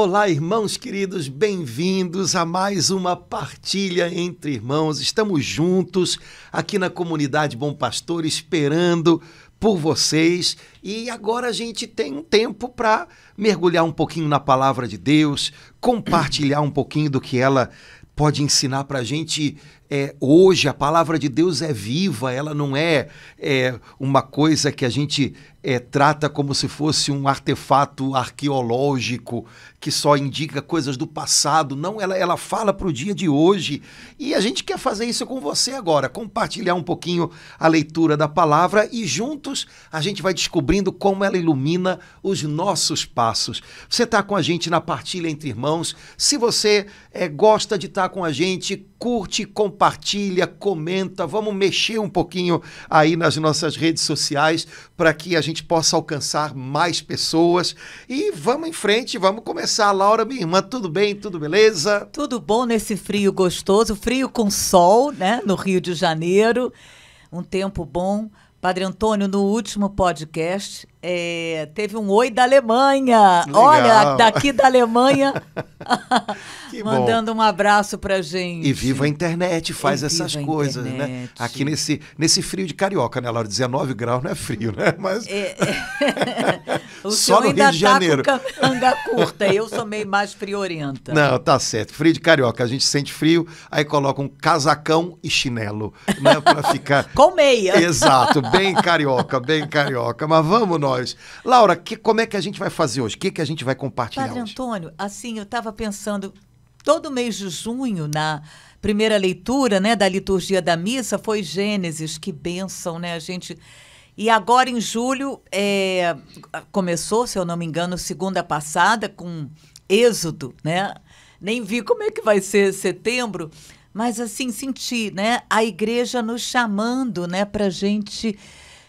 Olá, irmãos queridos, bem-vindos a mais uma partilha entre irmãos. Estamos juntos aqui na comunidade Bom Pastor, esperando por vocês. E agora a gente tem um tempo para mergulhar um pouquinho na palavra de Deus, compartilhar um pouquinho do que ela pode ensinar para a gente. Hoje a palavra de Deus é viva, ela não é uma coisa que a gente trata como se fosse um artefato arqueológico que só indica coisas do passado. Não, ela fala para o dia de hoje, e a gente quer fazer isso com você agora, compartilhar um pouquinho a leitura da palavra, e juntos a gente vai descobrindo como ela ilumina os nossos passos. Você está com a gente na partilha entre irmãos. Se você gosta de estar com a gente, curte, compartilha, comenta, vamos mexer um pouquinho aí nas nossas redes sociais para que a gente possa alcançar mais pessoas. E vamos em frente, vamos começar. Laura, minha irmã, tudo bem? Tudo beleza? Tudo bom nesse frio gostoso, frio com sol, né, no Rio de Janeiro, um tempo bom. Padre Antônio, no último podcast, teve um oi da Alemanha. Legal. Olha, daqui da Alemanha, mandando bom. um abraço pra gente. E viva a internet, faz essas coisas, né? Aqui nesse frio de carioca, né, Laura? 19 graus não é frio, né? Mas O só senhor no ainda Rio de Janeiro. tá com manga curta, eu sou meio mais friorenta. Não, tá certo. Frio de carioca, a gente sente frio, aí coloca um casacão e chinelo, né? Pra ficar... Com meia. Exato, bem carioca, bem carioca. Mas vamos nós. Laura, como é que a gente vai fazer hoje? O que a gente vai compartilhar Padre hoje? Antônio, assim, eu estava pensando, todo mês de junho, na primeira leitura, né, da liturgia da missa, foi Gênesis, que bênção, né, a gente... E agora em julho, começou, se eu não me engano, segunda passada, com Êxodo, né? Nem vi como é que vai ser setembro, mas assim, senti, né, a igreja nos chamando, né, para a gente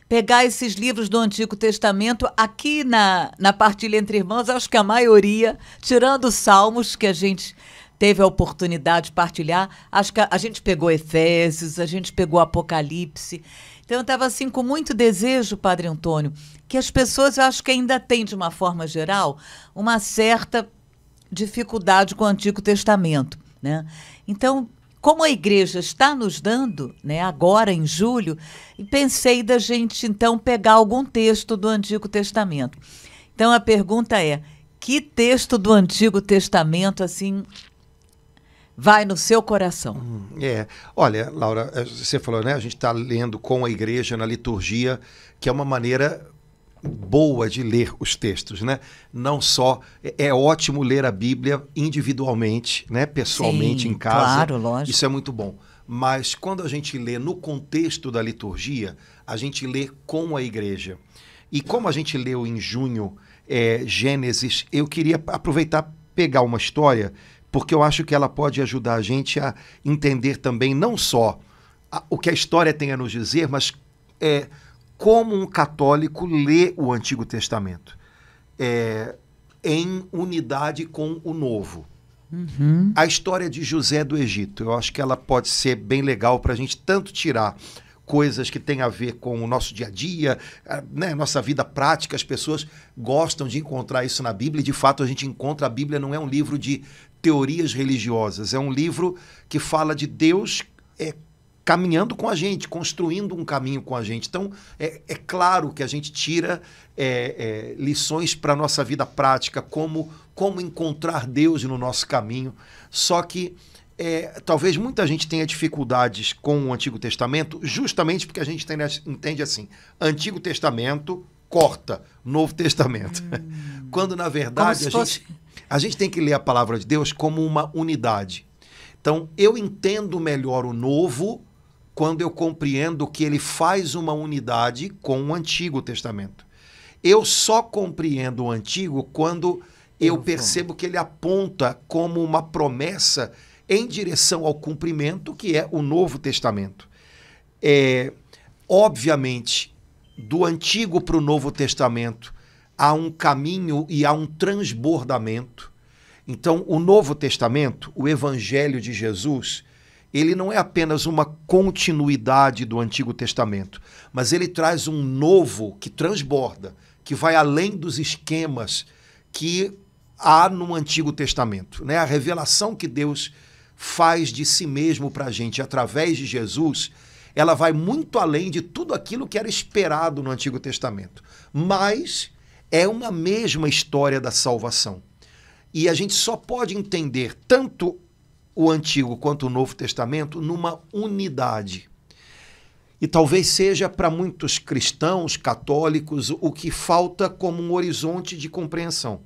pegar esses livros do Antigo Testamento. Aqui na partilha entre irmãos, acho que a maioria, tirando os Salmos, que a gente teve a oportunidade de partilhar, acho que a gente pegou Efésios, a gente pegou Apocalipse. Então eu estava assim com muito desejo, Padre Antônio, que as pessoas, eu acho que ainda têm, de uma forma geral, uma certa dificuldade com o Antigo Testamento, né? Então, como a igreja está nos dando, né, agora em julho, pensei da gente, então, pegar algum texto do Antigo Testamento. Então, a pergunta é, que texto do Antigo Testamento, assim, vai no seu coração? Olha, Laura, você falou, né, a gente está lendo com a igreja na liturgia, que é uma maneira boa de ler os textos, né? Não só é ótimo ler a Bíblia individualmente, né? Pessoalmente. Sim, em casa. Claro, lógico. Isso é muito bom. Mas quando a gente lê no contexto da liturgia, a gente lê com a igreja. E como a gente leu em junho Gênesis, eu queria aproveitar pegar uma história, porque eu acho que ela pode ajudar a gente a entender também não só o que a história tem a nos dizer, mas como um católico lê o Antigo Testamento em unidade com o Novo. Uhum. A história de José do Egito, eu acho que ela pode ser bem legal para a gente tanto tirar coisas que têm a ver com o nosso dia a dia, né, nossa vida prática. As pessoas gostam de encontrar isso na Bíblia, e de fato a gente encontra. A Bíblia não é um livro de teorias religiosas, é um livro que fala de Deus caminhando com a gente, construindo um caminho com a gente. Então, é claro que a gente tira lições para a nossa vida prática, como encontrar Deus no nosso caminho. Só que talvez muita gente tenha dificuldades com o Antigo Testamento, justamente porque a gente entende assim, Antigo Testamento, corta, Novo Testamento. Quando, na verdade, a gente tem que ler a palavra de Deus como uma unidade. Então, eu entendo melhor o Novo quando eu compreendo que ele faz uma unidade com o Antigo Testamento. Eu só compreendo o Antigo quando eu percebo que ele aponta como uma promessa em direção ao cumprimento, que é o Novo Testamento. Obviamente, do Antigo para o Novo Testamento, há um caminho e há um transbordamento. Então, o Novo Testamento, o Evangelho de Jesus, ele não é apenas uma continuidade do Antigo Testamento, mas ele traz um novo que transborda, que vai além dos esquemas que há no Antigo Testamento, né? A revelação que Deus faz de si mesmo para a gente através de Jesus, ela vai muito além de tudo aquilo que era esperado no Antigo Testamento. Mas é uma mesma história da salvação. E a gente só pode entender tanto o Antigo quanto o Novo Testamento numa unidade. E talvez seja para muitos cristãos, católicos, o que falta como um horizonte de compreensão.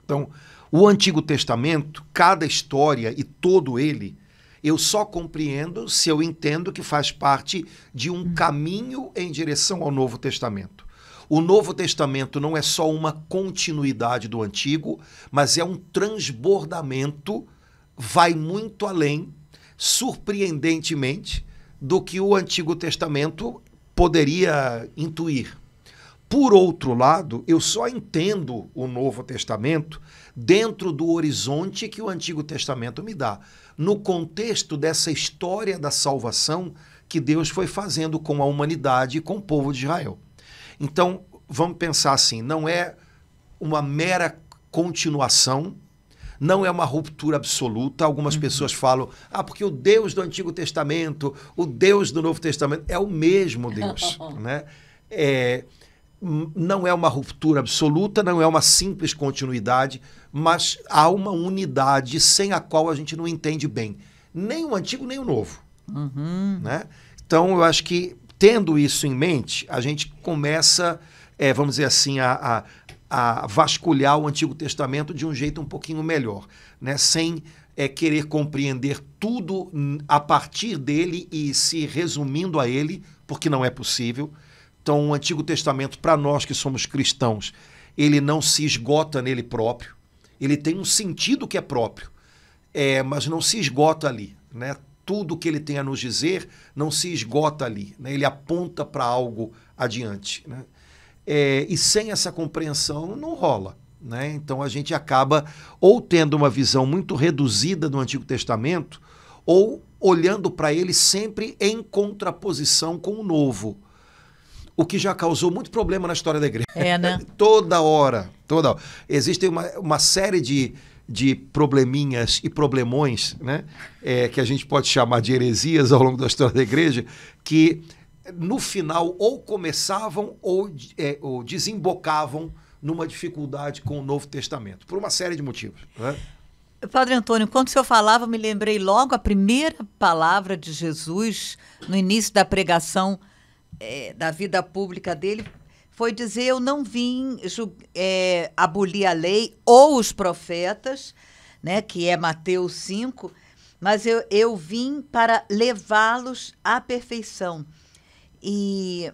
Então, o Antigo Testamento, cada história e todo ele, eu só compreendo se eu entendo que faz parte de um caminho em direção ao Novo Testamento. O Novo Testamento não é só uma continuidade do Antigo, mas é um transbordamento, vai muito além, surpreendentemente, do que o Antigo Testamento poderia intuir. Por outro lado, eu só entendo o Novo Testamento dentro do horizonte que o Antigo Testamento me dá, no contexto dessa história da salvação que Deus foi fazendo com a humanidade e com o povo de Israel. Então, vamos pensar assim, não é uma mera continuação, não é uma ruptura absoluta. Algumas pessoas falam, porque o Deus do Antigo Testamento, o Deus do Novo Testamento é o mesmo Deus, né? Não é uma ruptura absoluta, não é uma simples continuidade, mas há uma unidade sem a qual a gente não entende bem, nem o Antigo nem o Novo. Né? Então, eu acho que, tendo isso em mente, a gente começa, vamos dizer assim, a vasculhar o Antigo Testamento de um jeito um pouquinho melhor, né? Sem querer compreender tudo a partir dele e se resumindo a ele, porque não é possível. Então, o Antigo Testamento, para nós que somos cristãos, ele não se esgota nele próprio. Ele tem um sentido que é próprio, mas não se esgota ali, né? Tudo que ele tem a nos dizer não se esgota ali, né? Ele aponta para algo adiante, né? E sem essa compreensão não rola, né? Então a gente acaba ou tendo uma visão muito reduzida do Antigo Testamento ou olhando para ele sempre em contraposição com o Novo. O que já causou muito problema na história da igreja. Né? Toda hora. Existem uma série de probleminhas e problemões, né? Que a gente pode chamar de heresias ao longo da história da igreja, que no final ou começavam ou desembocavam numa dificuldade com o Novo Testamento, por uma série de motivos, né? Padre Antônio, enquanto o senhor falava, me lembrei logo a primeira palavra de Jesus no início da pregação da vida pública dele, foi dizer: eu não vim abolir a lei ou os profetas, né, que é Mateus 5, mas eu vim para levá-los à perfeição. E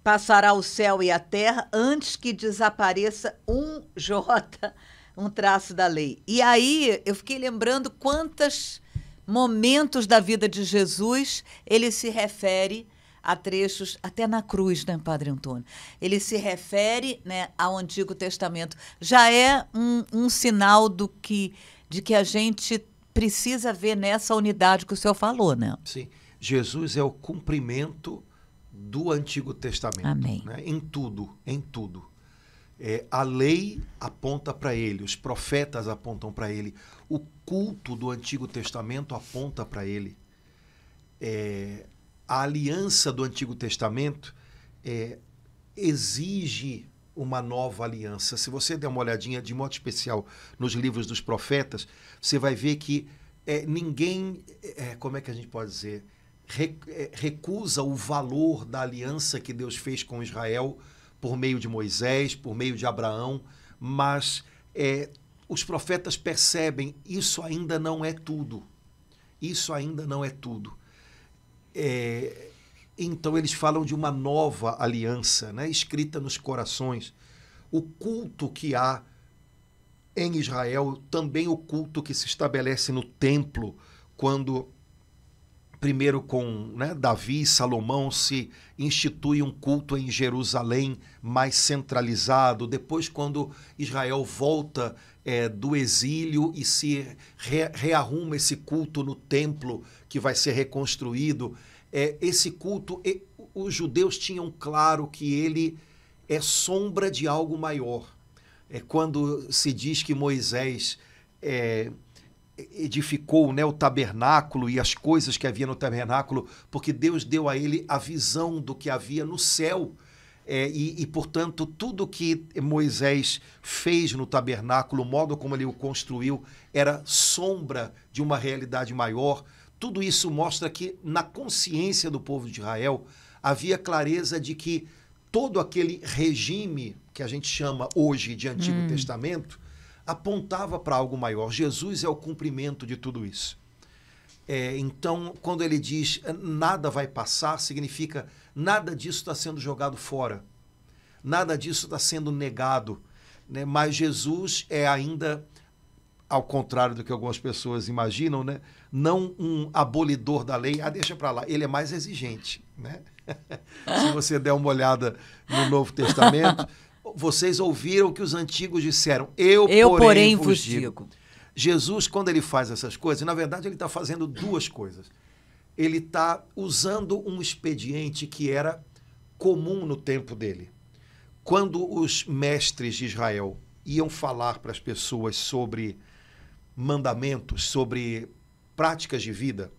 passará o céu e a terra antes que desapareça um J, um traço da lei. E aí eu fiquei lembrando quantos momentos da vida de Jesus ele se refere a trechos, até na cruz, né, Padre Antônio? Ele se refere, né, ao Antigo Testamento. Já é um sinal de que a gente precisa ver nessa unidade que o senhor falou, né? Sim. Jesus é o cumprimento do Antigo Testamento. Amém. Né? Em tudo, em tudo. A lei aponta para ele, os profetas apontam para ele, o culto do Antigo Testamento aponta para ele. A aliança do Antigo Testamento exige uma nova aliança. Se você der uma olhadinha de modo especial nos livros dos profetas, você vai ver que ninguém, como é que a gente pode dizer, recusa o valor da aliança que Deus fez com Israel por meio de Moisés, por meio de Abraão, mas os profetas percebem, isso ainda não é tudo. Isso ainda não é tudo. Então eles falam de uma nova aliança, né, escrita nos corações. O culto que há em Israel, também o culto que se estabelece no templo, quando primeiro com, né, Davi e Salomão se institui um culto em Jerusalém mais centralizado. Depois, quando Israel volta do exílio e se rearruma esse culto no templo que vai ser reconstruído, esse culto, os judeus tinham claro que ele é sombra de algo maior. quando se diz que Moisés edificou, né, o tabernáculo e as coisas que havia no tabernáculo, porque Deus deu a ele a visão do que havia no céu. Portanto, tudo que Moisés fez no tabernáculo, o modo como ele o construiu, era sombra de uma realidade maior. Tudo isso mostra que, na consciência do povo de Israel, havia clareza de que todo aquele regime que a gente chama hoje de Antigo Testamento apontava para algo maior. Jesus é o cumprimento de tudo isso. Então, quando ele diz nada vai passar, significa nada disso está sendo jogado fora. Nada disso está sendo negado. Né? Mas Jesus é ainda, ao contrário do que algumas pessoas imaginam, né? Não um abolidor da lei. Deixa para lá. Ele é mais exigente. Né? Se você der uma olhada no Novo Testamento, vocês ouviram o que os antigos disseram. Eu porém vos digo. Jesus, quando ele faz essas coisas, na verdade ele está fazendo duas coisas. Ele está usando um expediente que era comum no tempo dele. Quando os mestres de Israel iam falar para as pessoas sobre mandamentos, sobre práticas de vida,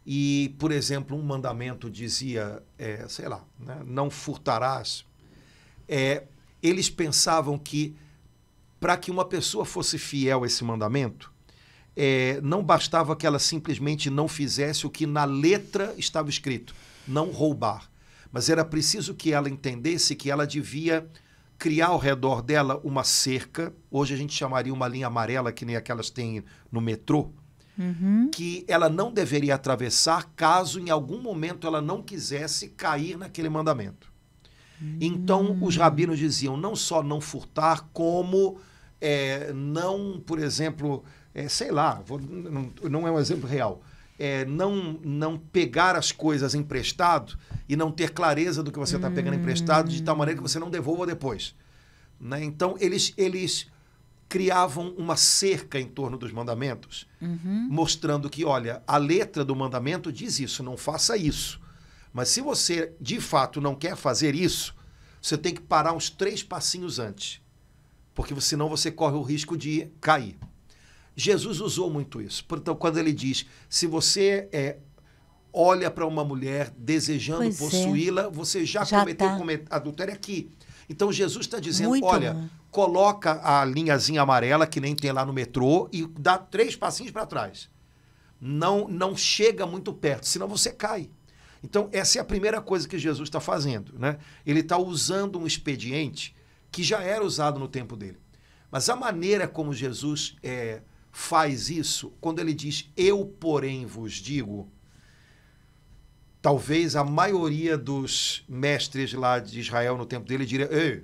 e, por exemplo, um mandamento dizia, sei lá, né, não furtarás, eles pensavam que para que uma pessoa fosse fiel a esse mandamento, não bastava que ela simplesmente não fizesse o que na letra estava escrito, não roubar. Mas era preciso que ela entendesse que ela devia criar ao redor dela uma cerca, hoje a gente chamaria uma linha amarela, que nem aquelas têm no metrô, que ela não deveria atravessar caso em algum momento ela não quisesse cair naquele mandamento. Então, os rabinos diziam não só não furtar, como não, por exemplo, sei lá, não é um exemplo real, não pegar as coisas emprestado e não ter clareza do que você está pegando emprestado, de tal maneira que você não devolva depois. Né? Então, eles criavam uma cerca em torno dos mandamentos, mostrando que, olha, a letra do mandamento diz isso, não faça isso. Mas se você, de fato, não quer fazer isso, você tem que parar uns 3 passinhos antes, porque senão você corre o risco de cair. Jesus usou muito isso. Então, quando ele diz, se você olha para uma mulher desejando possuí-la, você já cometeu adultério aqui. Então, Jesus está dizendo, muito olha, bom. Coloca a linhazinha amarela, que nem tem lá no metrô, e dá 3 passinhos para trás. Não chega muito perto, senão você cai. Então, essa é a primeira coisa que Jesus está fazendo. Né? Ele está usando um expediente que já era usado no tempo dele. Mas a maneira como Jesus faz isso, quando ele diz, eu, porém, vos digo, talvez a maioria dos mestres lá de Israel no tempo dele diria, ei,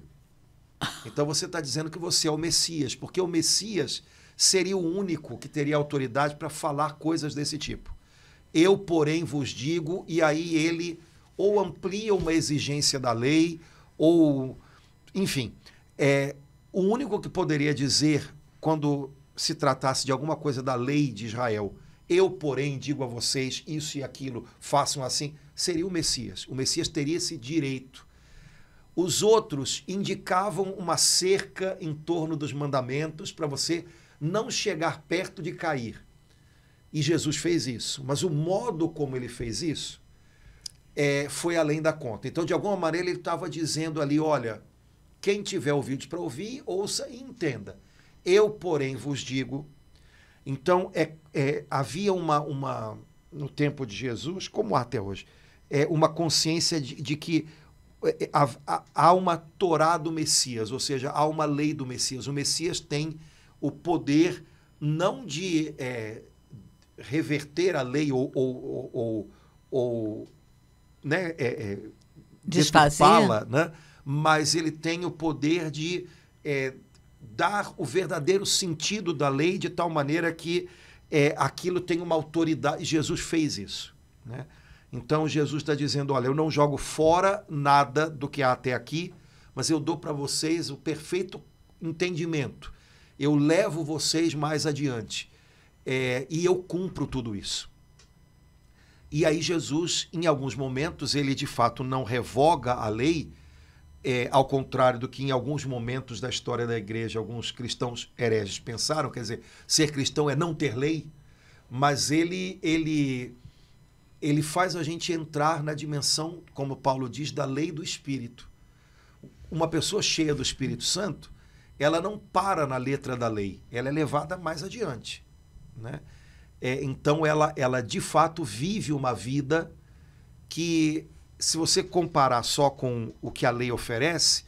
então você está dizendo que você é o Messias, porque o Messias seria o único que teria autoridade para falar coisas desse tipo. Eu, porém, vos digo, e aí ele ou amplia uma exigência da lei, ou, enfim, o único que poderia dizer, quando se tratasse de alguma coisa da lei de Israel, eu, porém, digo a vocês isso e aquilo, façam assim, seria o Messias. O Messias teria esse direito. Os outros indicavam uma cerca em torno dos mandamentos para você não chegar perto de cair. E Jesus fez isso. Mas o modo como ele fez isso foi além da conta. Então, de alguma maneira, ele estava dizendo ali, olha, quem tiver ouvidos para ouvir, ouça e entenda. Eu, porém, vos digo. Então, havia uma, no tempo de Jesus, como há até hoje, uma consciência de que há uma Torá do Messias, ou seja, há uma lei do Messias. O Messias tem o poder não de reverter a lei ou né, desfazê-la, né? Mas ele tem o poder de dar o verdadeiro sentido da lei de tal maneira que aquilo tem uma autoridade. Jesus fez isso. Né? Então, Jesus está dizendo, olha, eu não jogo fora nada do que há até aqui, mas eu dou para vocês o perfeito entendimento. Eu levo vocês mais adiante. E eu cumpro tudo isso. E aí Jesus, em alguns momentos, ele de fato não revoga a lei, ao contrário do que em alguns momentos da história da igreja alguns cristãos hereges pensaram, quer dizer, ser cristão é não ter lei, mas ele faz a gente entrar na dimensão, como Paulo diz, da lei do Espírito. Uma pessoa cheia do Espírito Santo, ela não para na letra da lei, ela é levada mais adiante, né? Então ela de fato vive uma vida que, se você comparar só com o que a lei oferece,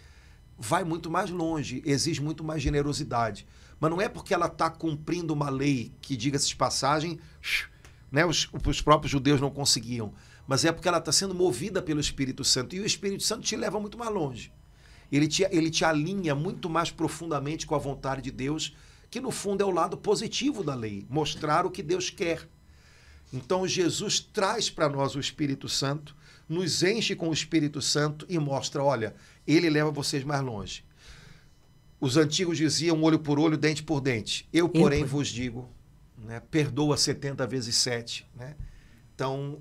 vai muito mais longe, exige muito mais generosidade. Mas não é porque ela está cumprindo uma lei que, diga-se de passagem, né, os próprios judeus não conseguiam, mas é porque ela está sendo movida pelo Espírito Santo. E o Espírito Santo te leva muito mais longe. Ele te alinha muito mais profundamente com a vontade de Deus, que no fundo é o lado positivo da lei, mostrar o que Deus quer. Então Jesus traz para nós o Espírito Santo, nos enche com o Espírito Santo e mostra, olha, ele leva vocês mais longe. Os antigos diziam olho por olho, dente por dente. Eu, porém, vos digo, né, perdoa 70 vezes 7. Né? Então...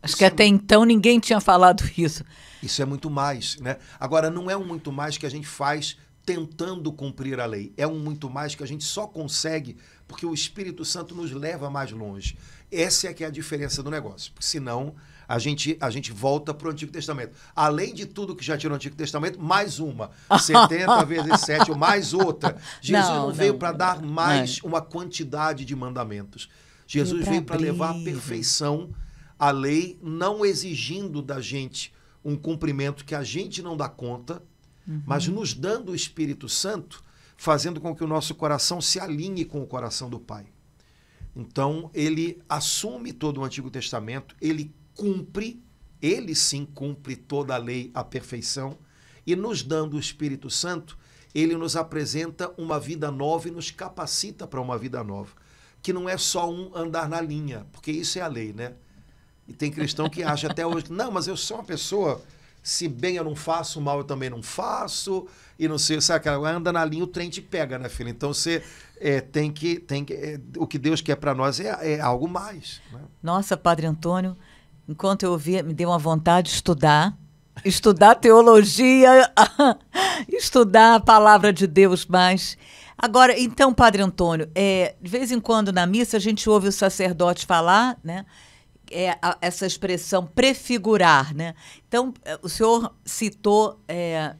Acho que até então ninguém tinha falado isso. Isso é muito mais, né? Agora, não é um muito mais que a gente faz tentando cumprir a lei. É um muito mais que a gente só consegue porque o Espírito Santo nos leva mais longe. Essa é que é a diferença do negócio. Porque senão a gente volta para o Antigo Testamento. Além de tudo que já tinha no Antigo Testamento, mais uma. 70 vezes 7, ou mais outra. Jesus não veio para dar mais uma quantidade de mandamentos. Jesus veio para levar à perfeição a lei, não exigindo da gente um cumprimento que a gente não dá conta, mas nos dando o Espírito Santo, fazendo com que o nosso coração se alinhe com o coração do Pai. Então, ele assume todo o Antigo Testamento, ele sim cumpre toda a lei à perfeição, e nos dando o Espírito Santo, ele nos apresenta uma vida nova e nos capacita para uma vida nova, que não é só um andar na linha, porque isso é a lei, né? E tem cristão que acha até hoje, não, mas eu sou uma pessoa, se bem eu não faço, mal eu também não faço, e não sei, sabe, anda na linha, o trem te pega, né, filho? Então você tem que o que Deus quer para nós é algo mais. Né? Nossa, Padre Antônio, enquanto eu ouvia, me deu uma vontade de estudar teologia, estudar a palavra de Deus mais. Agora, então, Padre Antônio, de vez em quando na missa a gente ouve o sacerdote falar, né? Essa expressão prefigurar, né? Então, o senhor citou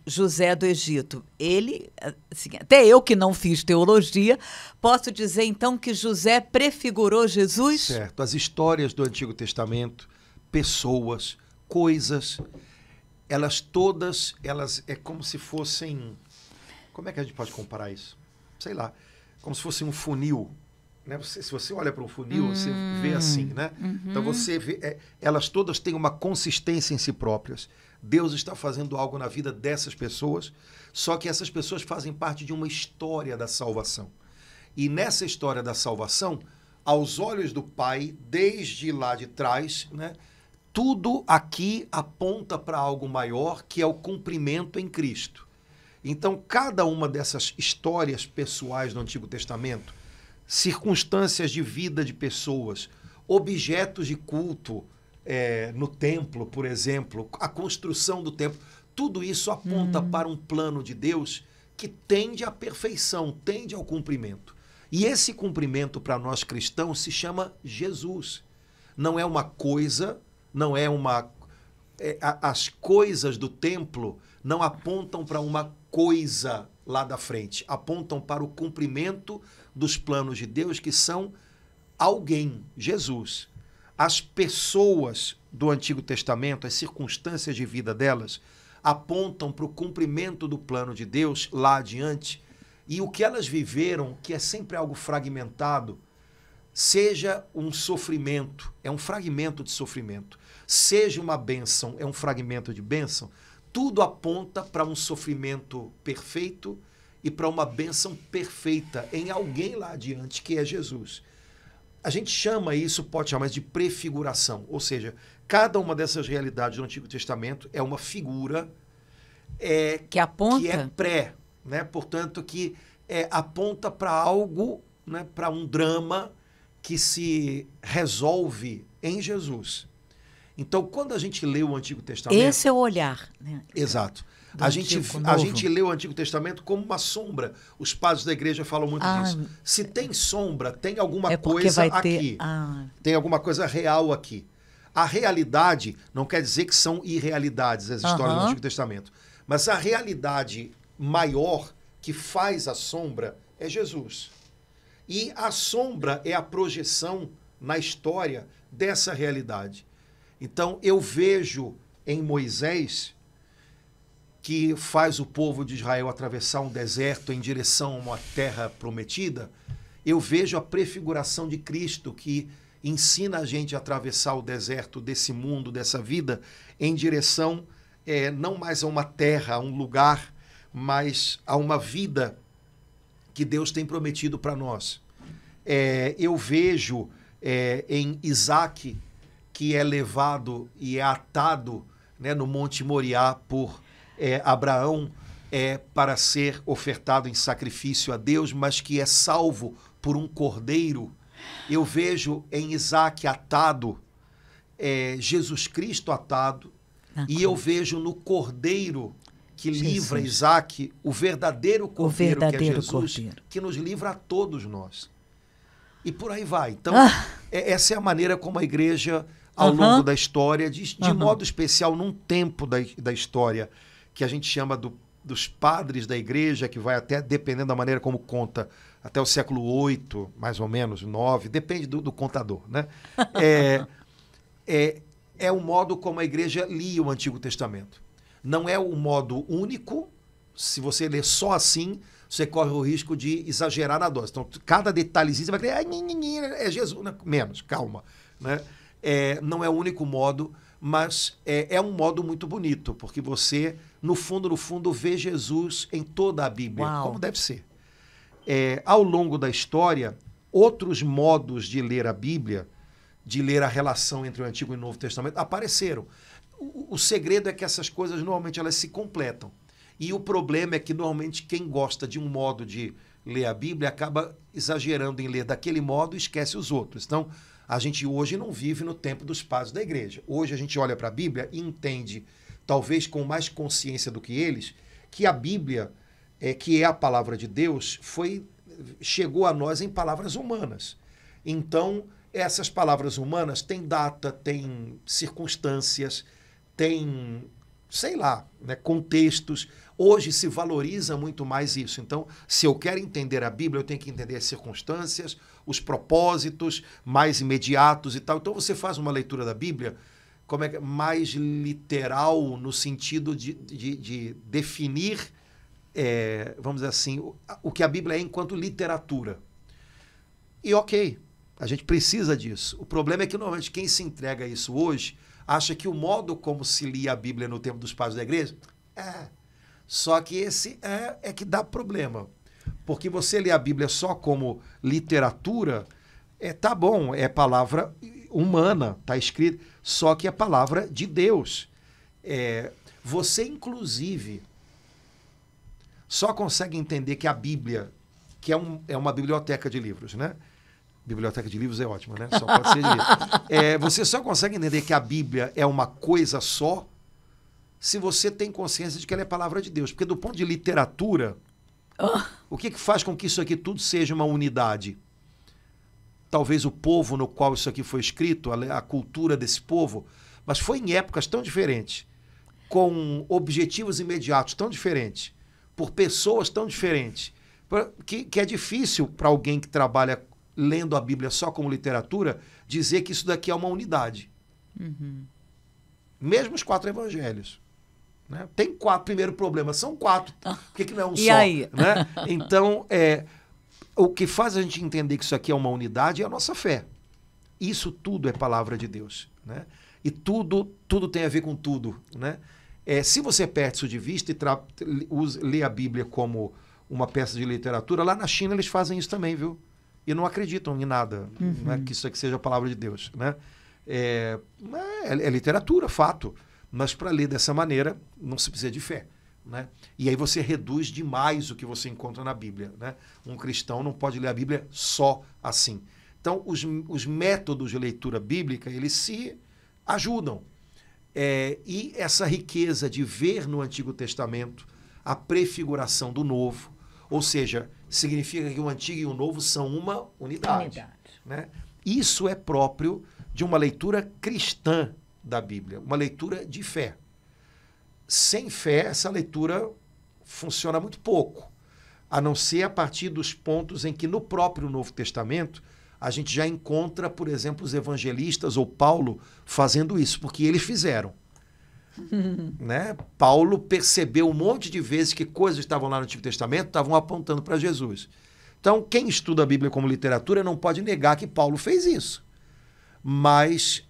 José do Egito. Ele, assim, até eu que não fiz teologia, posso dizer então que José prefigurou Jesus? Certo. As histórias do Antigo Testamento, pessoas, coisas, elas todas, é como se fossem... Como é que a gente pode comparar isso? Sei lá, como se fosse um funil. Né? Se você olha para um funil, você vê assim, né? Então você vê, elas todas têm uma consistência em si próprias. Deus está fazendo algo na vida dessas pessoas, só que essas pessoas fazem parte de uma história da salvação. E nessa história da salvação, aos olhos do Pai, desde lá de trás, né, tudo aqui aponta para algo maior, que é o cumprimento em Cristo. Então, cada uma dessas histórias pessoais do Antigo Testamento, circunstâncias de vida de pessoas, objetos de culto no templo, por exemplo, a construção do templo, tudo isso aponta para um plano de Deus que tende à perfeição, tende ao cumprimento. E esse cumprimento para nós cristãos se chama Jesus. Não é uma coisa, não é uma... as coisas do templo não apontam para uma coisa lá da frente, apontam para o cumprimento dos planos de Deus, que são alguém, Jesus. As pessoas do Antigo Testamento, as circunstâncias de vida delas, apontam para o cumprimento do plano de Deus lá adiante, e o que elas viveram, que é sempre algo fragmentado, seja um sofrimento, é um fragmento de sofrimento, seja uma bênção, é um fragmento de bênção, tudo aponta para um sofrimento perfeito e para uma bênção perfeita em alguém lá adiante, que é Jesus. A gente chama isso, pode chamar de prefiguração, ou seja, cada uma dessas realidades do Antigo Testamento é uma figura que aponta, que é pré, né? Portanto, que aponta para algo, né? Para um drama que se resolve em Jesus. Então, quando a gente lê o Antigo Testamento... Esse é o olhar, né? Exato. Do A Antigo gente lê o Antigo Testamento como uma sombra. Os padres da igreja falam muito disso. Se tem sombra, tem alguma coisa aqui. Tem alguma coisa real aqui. A realidade não quer dizer que são irrealidades as histórias do Antigo Testamento. Mas a realidade maior que faz a sombra é Jesus. E a sombra é a projeção na história dessa realidade. Então, eu vejo em Moisés, que faz o povo de Israel atravessar um deserto em direção a uma terra prometida, eu vejo a prefiguração de Cristo, que ensina a gente a atravessar o deserto desse mundo, dessa vida, em direção não mais a uma terra, a um lugar, mas a uma vida que Deus tem prometido para nós. Eu vejo em Isaac, que é levado e é atado, né, no Monte Moriá por Abraão, para ser ofertado em sacrifício a Deus, mas que é salvo por um cordeiro. Eu vejo em Isaac atado, Jesus Cristo atado, e eu vejo no cordeiro que livra Isaac, o verdadeiro cordeiro, que é Jesus, que nos livra a todos nós. E por aí vai. Então, essa é a maneira como a igreja, ao longo da história, de modo especial num tempo da história, que a gente chama dos padres da igreja, que vai até, dependendo da maneira como conta, até o século VIII, mais ou menos, IX, depende do contador, né? É o modo como a igreja lia o Antigo Testamento. Não é o modo único. Se você ler só assim, você corre o risco de exagerar na dose. Então, cada detalhezinho você vai crer, é Jesus. Menos, calma, né? Não é o único modo, mas é um modo muito bonito, porque você, no fundo, vê Jesus em toda a Bíblia, como deve ser. Ao longo da história, outros modos de ler a Bíblia, de ler a relação entre o Antigo e o Novo Testamento, apareceram. O segredo é que essas coisas, normalmente, elas se completam. E o problema é que, normalmente, quem gosta de um modo de ler a Bíblia acaba exagerando em ler daquele modo e esquece os outros. Então, a gente hoje não vive no tempo dos padres da igreja. Hoje a gente olha para a Bíblia e entende, talvez com mais consciência do que eles, que a Bíblia, que é a palavra de Deus, chegou a nós em palavras humanas. Então, essas palavras humanas têm data, têm circunstâncias, têm, sei lá, né, contextos. Hoje se valoriza muito mais isso. Então, se eu quero entender a Bíblia, eu tenho que entender as circunstâncias, os propósitos mais imediatos e tal. Então, você faz uma leitura da Bíblia mais literal, no sentido de definir, vamos dizer assim, o que a Bíblia é enquanto literatura. E ok, a gente precisa disso. O problema é que, normalmente, quem se entrega a isso hoje acha que o modo como se lia a Bíblia no tempo dos padres da igreja só que esse que dá problema. Porque você lê a Bíblia só como literatura, tá bom, é palavra humana, tá escrito, só que é palavra de Deus. Você, inclusive, só consegue entender que a Bíblia, que é uma biblioteca de livros, né? Biblioteca de livros é ótima, né? Só pode ser de livro. Você só consegue entender que a Bíblia é uma coisa só se você tem consciência de que ela é palavra de Deus. Porque do ponto de literatura, o que faz com que isso aqui tudo seja uma unidade? Talvez o povo no qual isso aqui foi escrito, a cultura desse povo, mas foi em épocas tão diferentes, com objetivos imediatos tão diferentes, por pessoas tão diferentes, que é difícil para alguém que trabalha lendo a Bíblia só como literatura, dizer que isso daqui é uma unidade. Mesmo os 4 evangelhos. Né? Tem 4, primeiro problema, são 4. Por que não é um só? Aí? Né? Então, o que faz a gente entender que isso aqui é uma unidade é a nossa fé. Isso tudo é palavra de Deus. Né? E tudo tem a ver com tudo. Né? Se você perde isso de vista e lê a Bíblia como uma peça de literatura, lá na China eles fazem isso também, viu? E não acreditam em nada, né, que isso aqui seja a palavra de Deus. Né? É literatura, fato. Mas para ler dessa maneira, não se precisa de fé. Né? E aí você reduz demais o que você encontra na Bíblia. Né? Um cristão não pode ler a Bíblia só assim. Então, os métodos de leitura bíblica, eles se ajudam. E essa riqueza de ver no Antigo Testamento a prefiguração do Novo, ou seja, significa que o Antigo e o Novo são uma unidade. Né? Isso é próprio de uma leitura cristã da Bíblia, uma leitura de fé. Sem fé, essa leitura funciona muito pouco, a não ser a partir dos pontos em que no próprio Novo Testamento a gente já encontra, por exemplo, os evangelistas ou Paulo fazendo isso, porque eles fizeram. Né? Paulo percebeu um monte de vezes que coisas que estavam lá no Antigo Testamento estavam apontando para Jesus. Então, quem estuda a Bíblia como literatura não pode negar que Paulo fez isso. Mas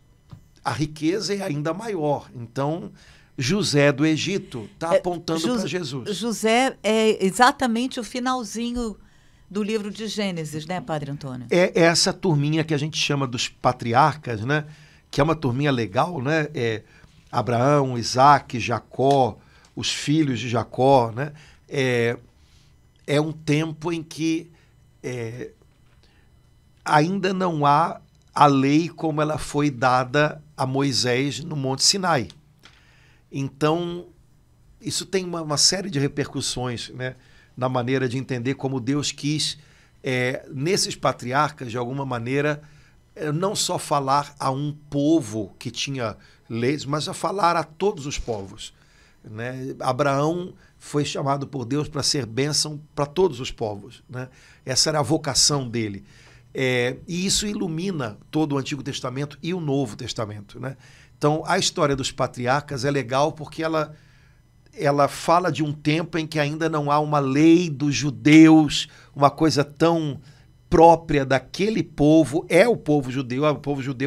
a riqueza é ainda maior. Então, José do Egito está apontando para Jesus. José é exatamente o finalzinho do livro de Gênesis, né, Padre Antônio? É essa turminha que a gente chama dos patriarcas, né? Que é uma turminha legal, né? Abraão, Isaac, Jacó, os filhos de Jacó, né? É um tempo em que ainda não há a lei como ela foi dada a Moisés no Monte Sinai. Então, isso tem uma série de repercussões, né, na maneira de entender como Deus quis, nesses patriarcas, de alguma maneira, não só falar a um povo que tinha leis, mas a falar a todos os povos. Né? Abraão foi chamado por Deus para ser bênção para todos os povos. Né? Essa era a vocação dele. E isso ilumina todo o Antigo Testamento e o Novo Testamento. Né? Então, a história dos patriarcas é legal porque ela fala de um tempo em que ainda não há uma lei dos judeus, uma coisa tão própria daquele povo. É o povo judeu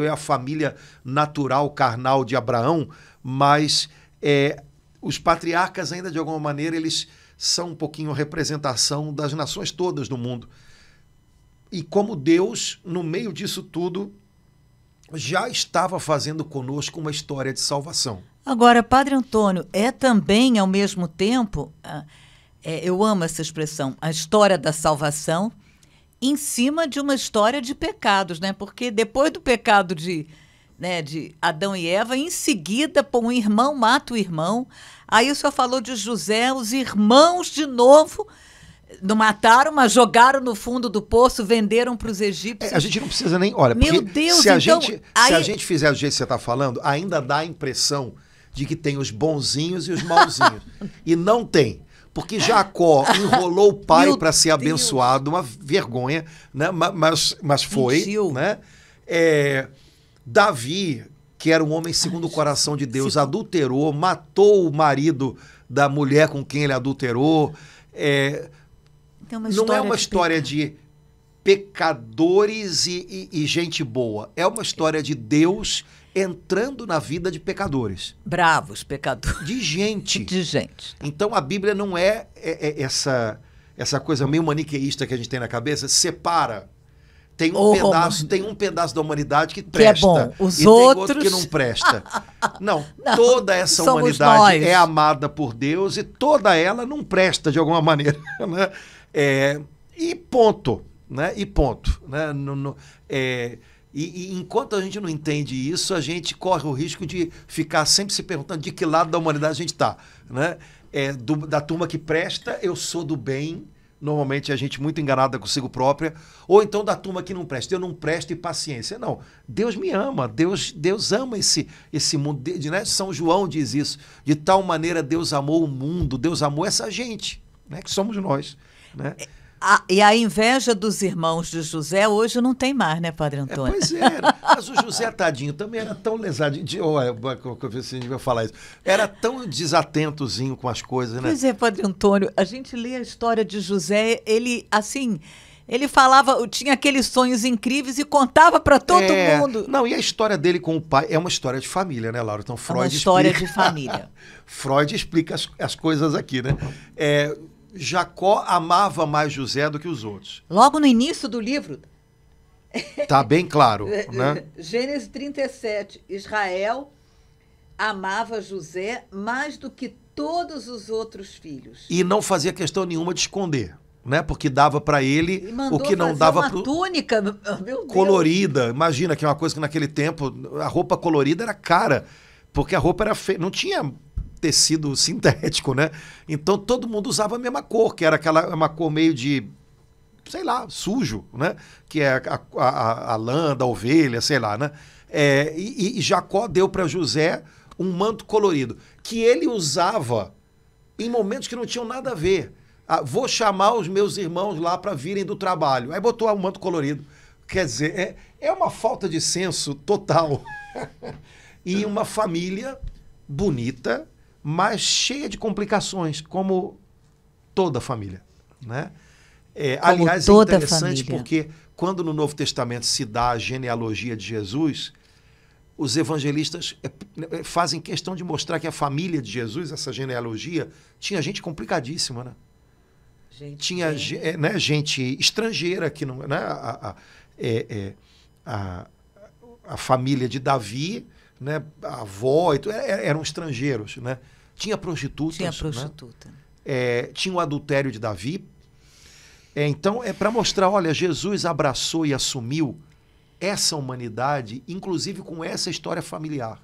é a família natural, carnal de Abraão, mas os patriarcas ainda, de alguma maneira, eles são um pouquinho a representação das nações todas do mundo. E como Deus, no meio disso tudo, já estava fazendo conosco uma história de salvação. Agora, Padre Antônio, é também, ao mesmo tempo, eu amo essa expressão, a história da salvação em cima de uma história de pecados, né? Porque depois do pecado de Adão e Eva, em seguida, um irmão mata o irmão. Aí o senhor falou de José, os irmãos de novo não mataram, mas jogaram no fundo do poço, venderam para os egípcios. A gente não precisa nem... Olha, meu Deus, se a gente fizer do jeito que você está falando, ainda dá a impressão de que tem os bonzinhos e os mauzinhos. E não tem. Porque Jacó enrolou o pai para ser abençoado, uma vergonha, né? mas foi. Né? Davi, que era um homem segundo o coração de Deus, adulterou, matou o marido da mulher com quem ele adulterou. Não é uma história de pecadores e gente boa. É uma história de Deus entrando na vida de pecadores. Bravos pecadores. De gente. De gente. Então a Bíblia não é essa coisa meio maniqueísta que a gente tem na cabeça, separa. Tem um pedaço da humanidade que presta. Que é bom. Os e outros... tem outro que não presta. Não, toda essa humanidade é amada por Deus e toda ela não presta de alguma maneira. Né? E ponto. Né? E ponto. Né? E enquanto a gente não entende isso, a gente corre o risco de ficar sempre se perguntando de que lado da humanidade a gente está. Né? Da turma que presta, eu sou do bem. Normalmente a gente muito enganada consigo própria. Ou então da turma que não presta. Eu não presto e paciência. Não, Deus me ama. Deus ama esse mundo. Né? São João diz isso. De tal maneira Deus amou o mundo. Deus amou essa gente, né? Que somos nós. Né? E a inveja dos irmãos de José hoje não tem mais, né, Padre Antônio? Pois é, mas o José, tadinho, também era tão lesadinho. Você devia falar isso. Era tão desatentozinho com as coisas, né? Pois é, Padre Antônio, a gente lê a história de José, ele falava, tinha aqueles sonhos incríveis e contava para todo mundo. Não, e a história dele com o pai é uma história de família, né, Laura? Então Freud uma história de família. Freud explica as coisas aqui, né? Jacó amava mais José do que os outros. Logo no início do livro. Tá bem claro, né? Gênesis 37. Israel amava José mais do que todos os outros filhos. E não fazia questão nenhuma de esconder. né? Porque dava para ele o que não dava para uma túnica, meu Deus. Colorida. Imagina que é uma coisa que naquele tempo a roupa colorida era cara, porque a roupa era feia, não tinha tecido sintético, né? Então todo mundo usava a mesma cor, que era uma cor meio de, sei lá, sujo, né? Que é a lã da ovelha, sei lá, né? E Jacó deu para José um manto colorido, que ele usava em momentos que não tinham nada a ver. Vou chamar os meus irmãos lá para virem do trabalho. Aí botou um manto colorido. Quer dizer, é uma falta de senso total. E uma família bonita, mas cheia de complicações, como toda família, né? Aliás, é interessante porque quando no Novo Testamento se dá a genealogia de Jesus, os evangelistas fazem questão de mostrar que a família de Jesus, essa genealogia, tinha gente complicadíssima, né? Tinha gente estrangeira que não, né? A família de Davi, né? A avó e tudo, eram estrangeiros, né? Tinha prostitutas. Tinha prostituta. Né? Tinha o adultério de Davi. Então, é para mostrar, olha, Jesus abraçou e assumiu essa humanidade, inclusive com essa história familiar.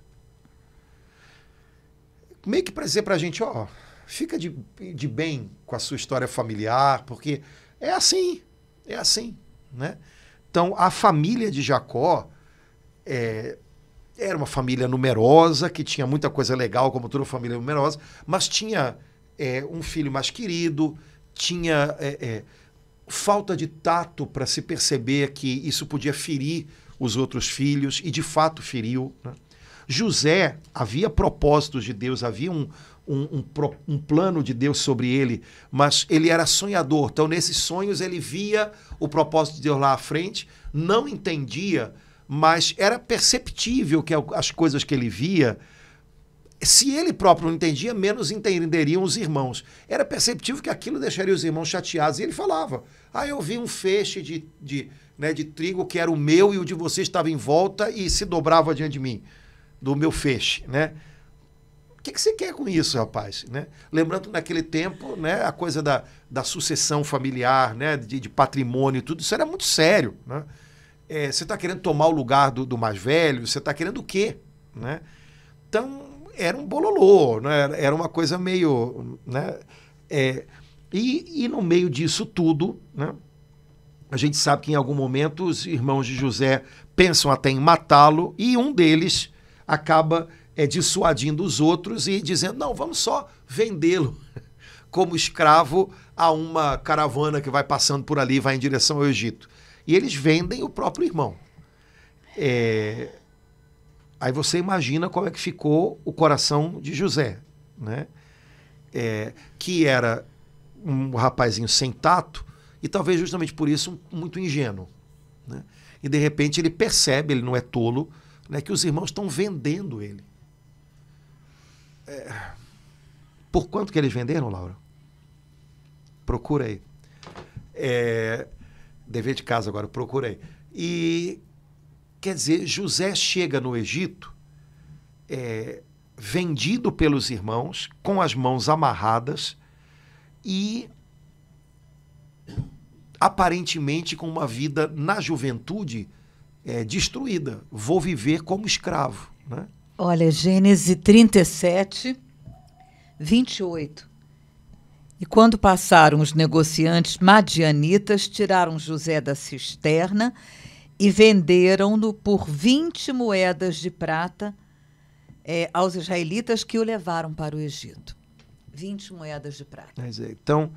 Meio que para dizer para a gente, ó, fica de bem com a sua história familiar, porque é assim, né? Então, a família de Jacó era uma família numerosa, que tinha muita coisa legal, como toda família numerosa, mas tinha um filho mais querido, tinha falta de tato para se perceber que isso podia ferir os outros filhos, e de fato feriu, né? José, havia propósitos de Deus, havia um plano de Deus sobre ele, mas ele era sonhador. Então, nesses sonhos, ele via o propósito de Deus lá à frente, não entendia, mas era perceptível que as coisas que ele via, se ele próprio não entendia, menos entenderiam os irmãos. Era perceptível que aquilo deixaria os irmãos chateados. E ele falava, eu vi um feixe de trigo que era o meu e o de vocês estava em volta e se dobrava diante de mim, do meu feixe, né? O que você quer com isso, rapaz? Né? Lembrando naquele tempo, né, a coisa da sucessão familiar, né, de patrimônio e tudo, isso era muito sério, né? Você está querendo tomar o lugar do mais velho? Você está querendo o quê? Né? Então, era um bololô, né? Era uma coisa meio... Né? E no meio disso tudo, né, a gente sabe que em algum momento os irmãos de José pensam até em matá-lo, e um deles acaba dissuadindo os outros e dizendo, não, vamos só vendê-lo como escravo a uma caravana que vai passando por ali, vai em direção ao Egito. E eles vendem o próprio irmão. Aí você imagina como é que ficou o coração de José, né? Que era um rapazinho sem tato e talvez justamente por isso muito ingênuo, né? E de repente ele percebe, ele não é tolo, né, que os irmãos estão vendendo ele. Por quanto que eles venderam, Laura? Procura aí. Dever de casa agora, procura aí. E, quer dizer, José chega no Egito vendido pelos irmãos, com as mãos amarradas e aparentemente com uma vida na juventude destruída. Vou viver como escravo, né? Olha, Gênesis 37, 28. E quando passaram os negociantes madianitas, tiraram José da cisterna e venderam-no por 20 moedas de prata aos israelitas que o levaram para o Egito. 20 moedas de prata. Então,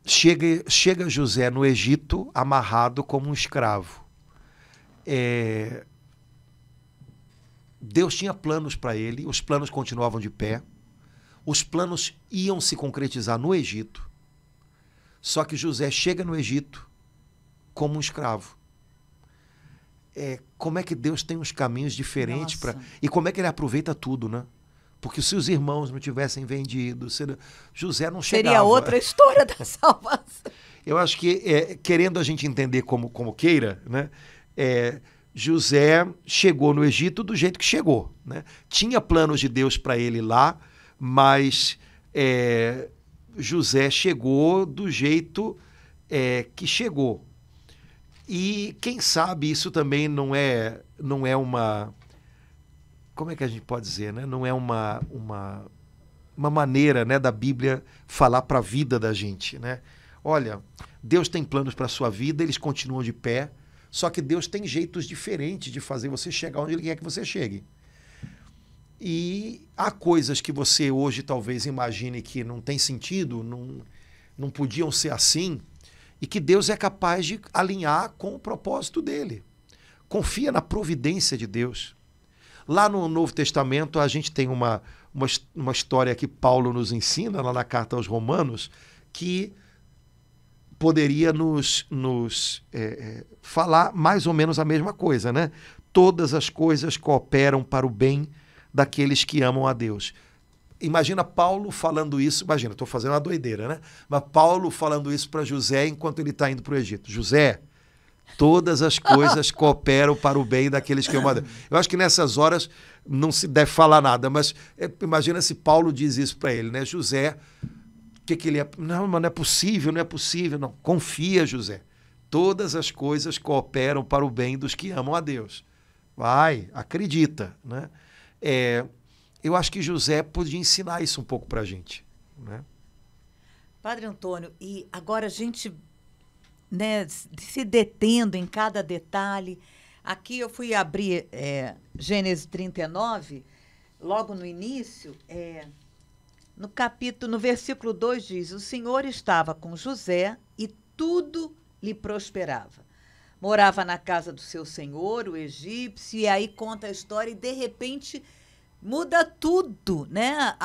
chega José no Egito amarrado como um escravo. Deus tinha planos para ele, os planos continuavam de pé, os planos iam se concretizar no Egito, só que José chega no Egito como um escravo. Como é que Deus tem uns caminhos diferentes e como é que ele aproveita tudo, né? Porque se os irmãos não tivessem vendido, José não chegava. Seria outra história da salvação. Eu acho que, querendo a gente entender como queira, né? José chegou no Egito do jeito que chegou, né? Tinha planos de Deus para ele lá, mas José chegou do jeito que chegou. E quem sabe isso também não é uma... Como é que a gente pode dizer, né? Não é uma maneira, né, da Bíblia falar para a vida da gente, né? Olha, Deus tem planos para a sua vida, eles continuam de pé, só que Deus tem jeitos diferentes de fazer você chegar onde Ele quer que você chegue. E há coisas que você hoje talvez imagine que não tem sentido, não podiam ser assim, e que Deus é capaz de alinhar com o propósito dele. Confia na providência de Deus. Lá no Novo Testamento, a gente tem uma história que Paulo nos ensina, lá na carta aos Romanos, que poderia nos falar mais ou menos a mesma coisa, né? Todas as coisas cooperam para o bem daqueles que amam a Deus. Imagina Paulo falando isso, imagina, estou fazendo uma doideira, né? Mas Paulo falando isso para José enquanto ele está indo para o Egito. José, todas as coisas cooperam para o bem daqueles que amam a Deus. Eu acho que nessas horas não se deve falar nada, mas imagina se Paulo diz isso para ele, né? José, o que ele é? Não, mas não é possível, não. Confia, José. Todas as coisas cooperam para o bem dos que amam a Deus. Vai, acredita, né? Eu acho que José podia ensinar isso um pouco para a gente, né? Padre Antônio, e agora a gente, né, se detendo em cada detalhe. Aqui eu fui abrir Gênesis 39, logo no início, no versículo 2 diz: o Senhor estava com José e tudo lhe prosperava. Morava na casa do seu senhor, o egípcio, e aí conta a história e, de repente, muda tudo, né?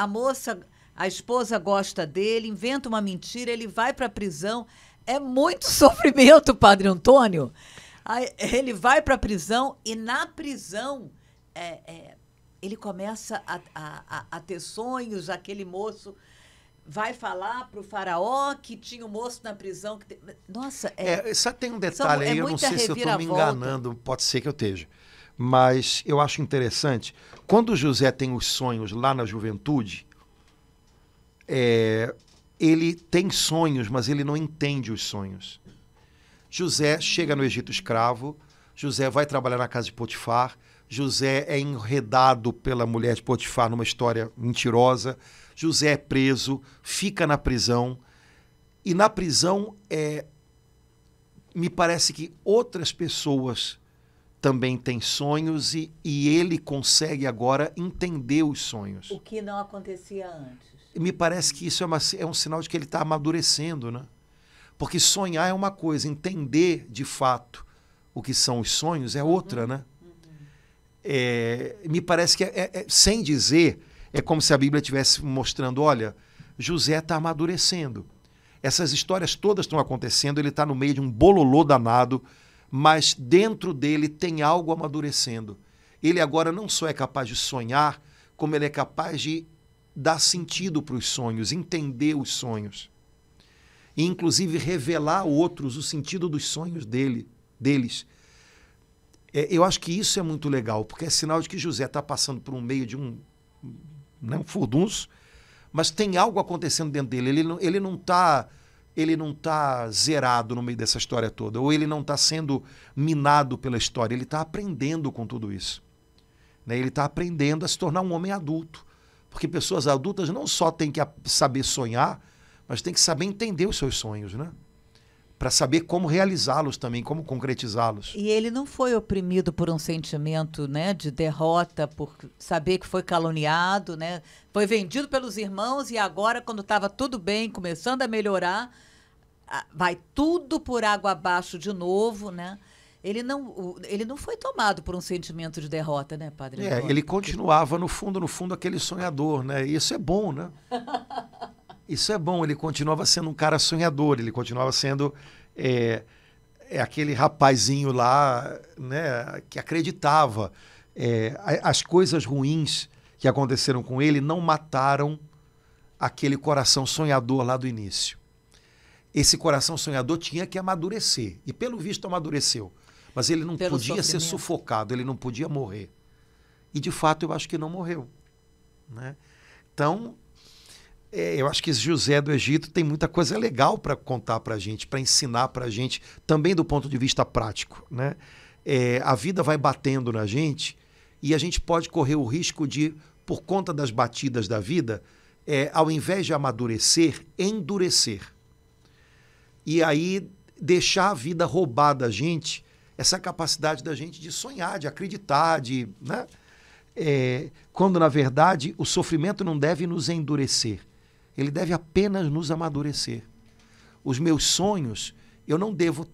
A esposa gosta dele, inventa uma mentira, ele vai para a prisão. É muito sofrimento, Padre Antônio. Aí, ele vai para a prisão e, na prisão, ele começa a ter sonhos. Aquele moço vai falar para o faraó que tinha um moço na prisão. Nossa, só tem um detalhe aí, eu não sei se eu estou me enganando, pode ser que eu esteja. Mas eu acho interessante, quando José tem os sonhos lá na juventude, ele tem sonhos, mas ele não entende os sonhos. José chega no Egito escravo, José vai trabalhar na casa de Potifar, José é enredado pela mulher de Potifar numa história mentirosa, José é preso, fica na prisão, e na prisão me parece que outras pessoas também têm sonhos e ele consegue agora entender os sonhos. O que não acontecia antes. Me parece que isso é um sinal de que ele está amadurecendo, né? Porque sonhar é uma coisa, entender de fato o que são os sonhos é outra, né? Me parece que sem dizer, é como se a Bíblia estivesse mostrando, olha, José está amadurecendo. Essas histórias todas estão acontecendo, ele está no meio de um bololô danado, mas dentro dele tem algo amadurecendo. Ele agora não só é capaz de sonhar, como ele é capaz de dar sentido para os sonhos, entender os sonhos. E, inclusive, revelar a outros o sentido dos sonhos deles. Eu acho que isso é muito legal, porque é sinal de que José está passando por um meio de um furdunço, mas tem algo acontecendo dentro dele. Ele não está zerado no meio dessa história toda, ou ele não está sendo minado pela história, ele está aprendendo com tudo isso. Né? Ele está aprendendo a se tornar um homem adulto, porque pessoas adultas não só têm que saber sonhar, mas têm que saber entender os seus sonhos, né? Para saber como realizá-los também, como concretizá-los. E ele não foi oprimido por um sentimento, né, de derrota, por saber que foi caluniado, né? Foi vendido pelos irmãos e agora, quando estava tudo bem, começando a melhorar, vai tudo por água abaixo de novo, né? Ele não foi tomado por um sentimento de derrota, né, Padre? Ele continuava, no fundo, aquele sonhador, né? E isso é bom, né? Isso é bom, ele continuava sendo um cara sonhador, ele continuava sendo aquele rapazinho lá, né, que acreditava. As coisas ruins que aconteceram com ele não mataram aquele coração sonhador lá do início. Esse coração sonhador tinha que amadurecer, e pelo visto amadureceu. Mas ele não podia ser sufocado, ele não podia morrer. E, de fato, eu acho que não morreu. Né? Então, Eu acho que José do Egito tem muita coisa legal para contar para a gente, para ensinar para a gente, também do ponto de vista prático, né? A vida vai batendo na gente e a gente pode correr o risco de, por conta das batidas da vida, ao invés de amadurecer, endurecer. E aí deixar a vida roubar da gente essa capacidade da gente de sonhar, de acreditar, né? Quando, na verdade, o sofrimento não deve nos endurecer. Ele deve apenas nos amadurecer. Os meus sonhos, eu não devo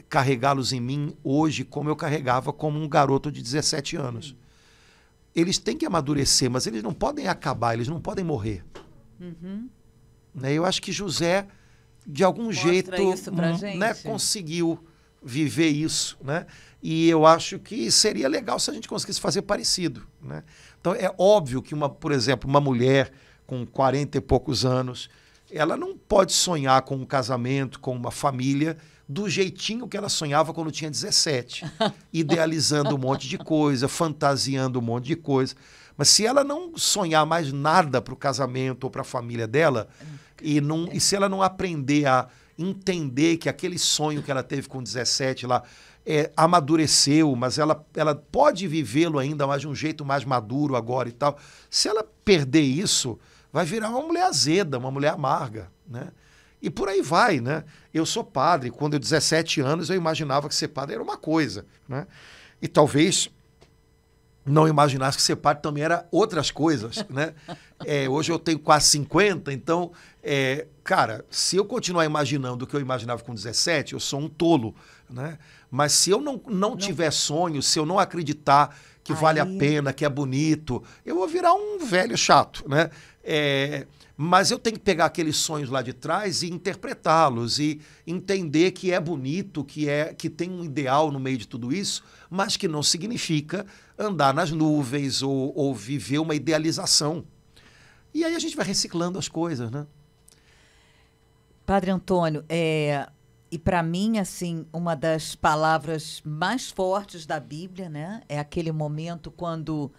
carregá-los em mim hoje como eu carregava como um garoto de 17 anos. Eles têm que amadurecer, mas eles não podem acabar, eles não podem morrer. Uhum. Eu acho que José, de algum Mostra jeito, isso pra gente. conseguiu viver isso, né? E eu acho que seria legal se a gente conseguisse fazer parecido, né? Então, é óbvio que, por exemplo, uma mulher com 40 e poucos anos, ela não pode sonhar com um casamento, com uma família, do jeitinho que ela sonhava quando tinha 17, idealizando um monte de coisa, fantasiando um monte de coisa. Mas se ela não sonhar mais nada para o casamento ou para a família dela, e se ela não aprender a entender que aquele sonho que ela teve com 17 lá amadureceu, mas ela pode vivê-lo ainda, mas de um jeito mais maduro agora e tal. Se ela perder isso, vai virar uma mulher azeda, uma mulher amarga, né? E por aí vai, né? Eu sou padre, quando eu 17 anos eu imaginava que ser padre era uma coisa, né? E talvez não imaginasse que ser padre também era outras coisas, né? Hoje eu tenho quase 50, então, cara, se eu continuar imaginando o que eu imaginava com 17, eu sou um tolo, né? Mas se eu não tiver sonho, se eu não acreditar que vale a pena, que é bonito, eu vou virar um velho chato, né? Mas eu tenho que pegar aqueles sonhos lá de trás e interpretá-los e entender que é bonito, que tem um ideal no meio de tudo isso, mas que não significa andar nas nuvens ou viver uma idealização. E aí a gente vai reciclando as coisas, né? Padre Antônio, e para mim, assim, uma das palavras mais fortes da Bíblia, né, é aquele momento quando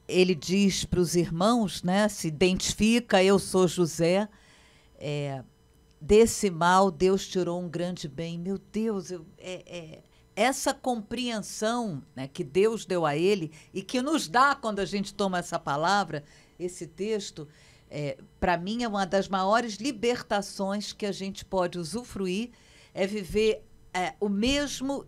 ele diz para os irmãos, né, se identifica, eu sou José, desse mal Deus tirou um grande bem. Meu Deus, essa compreensão, né, que Deus deu a ele e que nos dá quando a gente toma essa palavra, esse texto, para mim é uma das maiores libertações que a gente pode usufruir, viver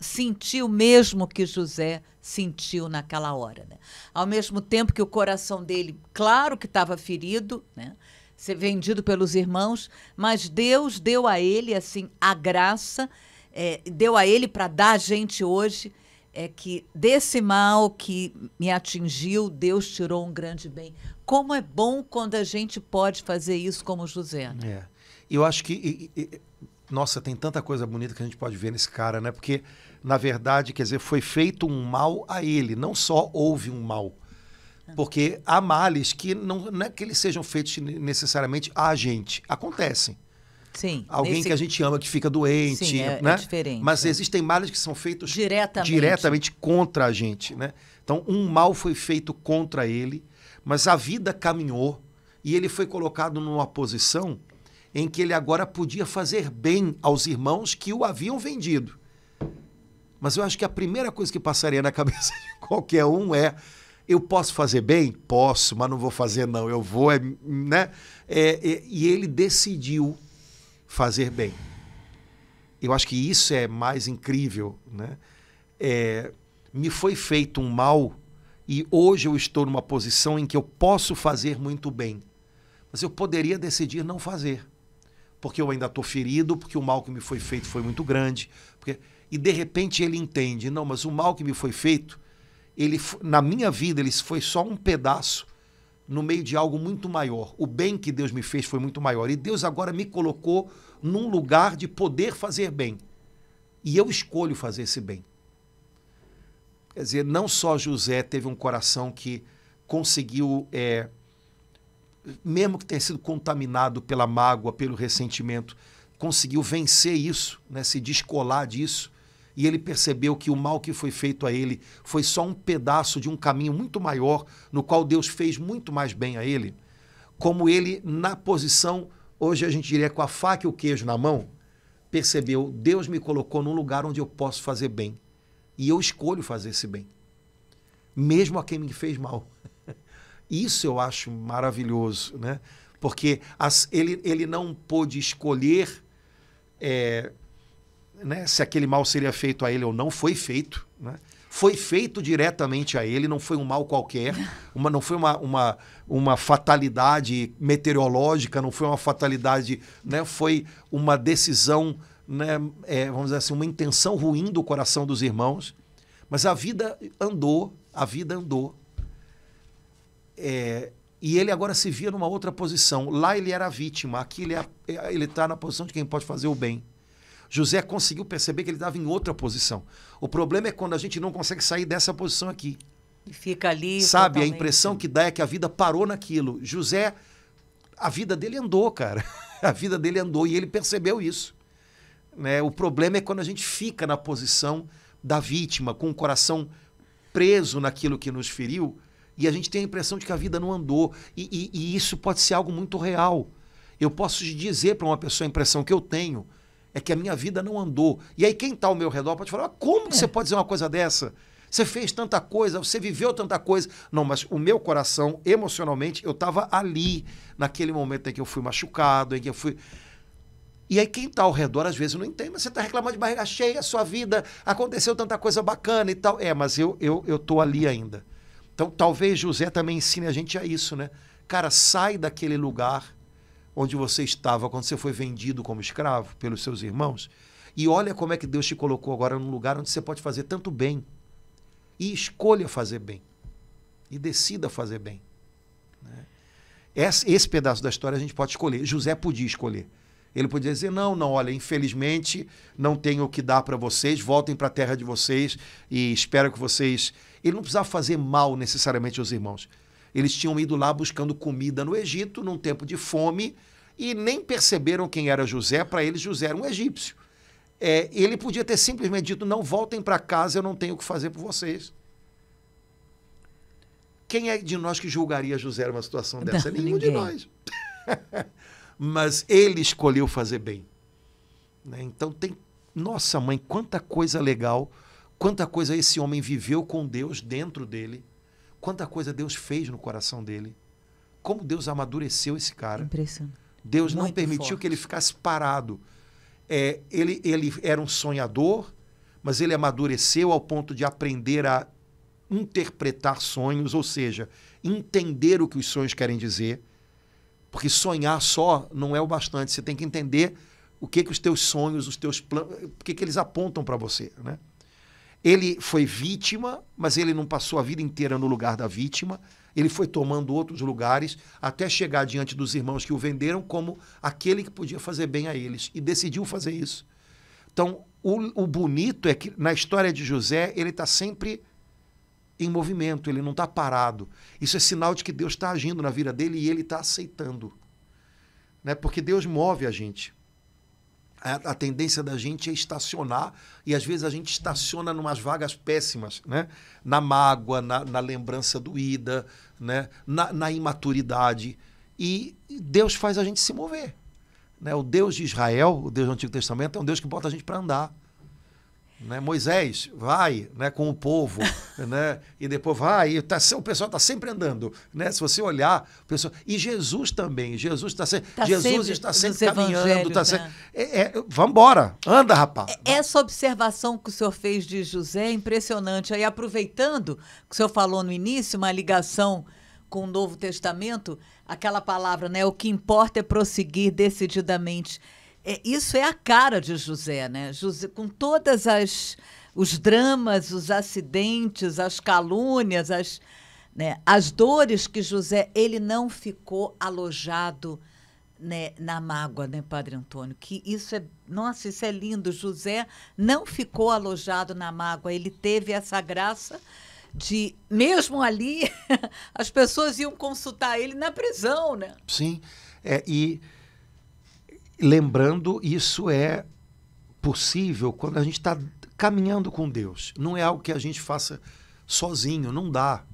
sentir o mesmo que José sentiu naquela hora, né? Ao mesmo tempo que o coração dele, claro que estava ferido, né? Ser vendido pelos irmãos, mas Deus deu a ele assim a graça, deu a ele para dar a gente hoje, que desse mal que me atingiu, Deus tirou um grande bem. Como é bom quando a gente pode fazer isso como José. Né? Eu acho que nossa, tem tanta coisa bonita que a gente pode ver nesse cara, né? Porque, na verdade, quer dizer, foi feito um mal a ele, não só houve um mal. Porque há males que não é que eles sejam feitos necessariamente a gente. Acontecem. Sim. Alguém que a gente ama que fica doente, sim, né? É diferente. Mas existem males que são feitos diretamente contra a gente, né? Então, um mal foi feito contra ele, mas a vida caminhou e ele foi colocado numa posição em que ele agora podia fazer bem aos irmãos que o haviam vendido. Mas eu acho que a primeira coisa que passaria na cabeça de qualquer um eu posso fazer bem? Posso, mas não vou fazer não, eu vou, né? E ele decidiu fazer bem. Eu acho que isso é mais incrível, né? Me foi feito um mal e hoje eu estou numa posição em que eu posso fazer muito bem, mas eu poderia decidir não fazer. Porque eu ainda estou ferido, porque o mal que me foi feito foi muito grande. E, de repente, ele entende, não, mas o mal que me foi feito, na minha vida, ele foi só um pedaço no meio de algo muito maior. O bem que Deus me fez foi muito maior. E Deus agora me colocou num lugar de poder fazer bem. E eu escolho fazer esse bem. Quer dizer, não só José teve um coração que conseguiu... mesmo que tenha sido contaminado pela mágoa, pelo ressentimento, conseguiu vencer isso, né, se descolar disso, e ele percebeu que o mal que foi feito a ele foi só um pedaço de um caminho muito maior, no qual Deus fez muito mais bem a ele. como ele, na posição, hoje a gente diria com a faca e o queijo na mão, percebeu, Deus me colocou num lugar onde eu posso fazer bem. E eu escolho fazer esse bem. Mesmo a quem me fez mal. Isso eu acho maravilhoso, né? Porque ele não pôde escolher né, se aquele mal seria feito a ele ou não. Foi feito, né? Foi feito diretamente a ele, não foi um mal qualquer, não foi uma fatalidade meteorológica, não foi uma fatalidade, né? Foi uma decisão, né? Vamos dizer assim, uma intenção ruim do coração dos irmãos. Mas a vida andou. E ele agora se via numa outra posição. Lá ele era a vítima, aqui ele está na posição de quem pode fazer o bem. José conseguiu perceber que ele estava em outra posição. O problema é quando a gente não consegue sair dessa posição aqui. E fica ali. Sabe, totalmente. a impressão que dá é que a vida parou naquilo. José, a vida dele andou, cara. A vida dele andou e ele percebeu isso. Né? O problema é quando a gente fica na posição da vítima, com o coração preso naquilo que nos feriu, e a gente tem a impressão de que a vida não andou. E isso pode ser algo muito real. Eu posso dizer para uma pessoa a impressão que eu tenho é que a minha vida não andou. E aí quem está ao meu redor pode falar, como que você pode dizer uma coisa dessa? Você fez tanta coisa, você viveu tanta coisa. Não, mas o meu coração, emocionalmente, eu estava ali, naquele momento em que eu fui machucado, em que eu fui... E aí quem está ao redor, às vezes, não entende, mas você está reclamando de barriga cheia, a sua vida, aconteceu tanta coisa bacana e tal. Mas eu estou ali ainda. Então, talvez José também ensine a gente a isso, né? Cara, sai daquele lugar onde você estava quando você foi vendido como escravo pelos seus irmãos e olha como é que Deus te colocou agora num lugar onde você pode fazer tanto bem. E escolha fazer bem. E decida fazer bem. Né? Esse pedaço da história a gente pode escolher. José podia escolher. Ele podia dizer, não, olha, infelizmente não tenho o que dar para vocês, voltem para a terra de vocês e espero que vocês... Ele não precisava fazer mal necessariamente aos irmãos. Eles tinham ido lá buscando comida no Egito, num tempo de fome, e nem perceberam quem era José. Para eles, José era um egípcio. Ele podia ter simplesmente dito, não, voltem para casa, eu não tenho o que fazer por vocês. Quem é de nós que julgaria José numa situação dessa? Nenhum de nós. Mas ele escolheu fazer bem. Né? Então tem... Nossa, mãe, quanta coisa legal, quanta coisa esse homem viveu com Deus dentro dele, quanta coisa Deus fez no coração dele, como Deus amadureceu esse cara. Impressionante. Deus Muito não permitiu forte. que ele ficasse parado. Ele era um sonhador, mas ele amadureceu ao ponto de aprender a interpretar sonhos, ou seja, entender o que os sonhos querem dizer. Porque sonhar só não é o bastante. Você tem que entender o que os teus sonhos, os teus planos, o que eles apontam para você. Né? Ele foi vítima, mas ele não passou a vida inteira no lugar da vítima. Ele foi tomando outros lugares até chegar diante dos irmãos que o venderam como aquele que podia fazer bem a eles. E decidiu fazer isso. Então, o bonito é que na história de José, ele está sempre em movimento, ele não está parado. Isso é sinal de que Deus está agindo na vida dele e ele está aceitando. Né? Porque Deus move a gente. A tendência da gente é estacionar e às vezes a gente estaciona numas vagas péssimas, né? Na mágoa, na lembrança doída, né? na imaturidade. E Deus faz a gente se mover. Né? O Deus de Israel, o Deus do Antigo Testamento, é um Deus que bota a gente para andar. Né? Moisés vai, né, com o povo, né, e depois vai, o pessoal está sempre andando, né? Se você olhar, o pessoal, e Jesus também, Jesus está sempre caminhando, tá sempre, vamos embora, anda, rapaz. Essa observação que o senhor fez de José é impressionante. Aí, aproveitando que o senhor falou no início, uma ligação com o Novo Testamento, aquela palavra, né, o que importa é prosseguir decididamente. Isso é a cara de José, né? José, com todas os dramas, os acidentes, as calúnias, as dores que José, ele não ficou alojado, né, na mágoa, né, Padre Antônio? Que isso isso é lindo. José não ficou alojado na mágoa, ele teve essa graça de, mesmo ali, as pessoas iam consultar ele na prisão, né? Sim, e lembrando, isso é possível quando a gente está caminhando com Deus. Não é algo que a gente faça sozinho, não dá.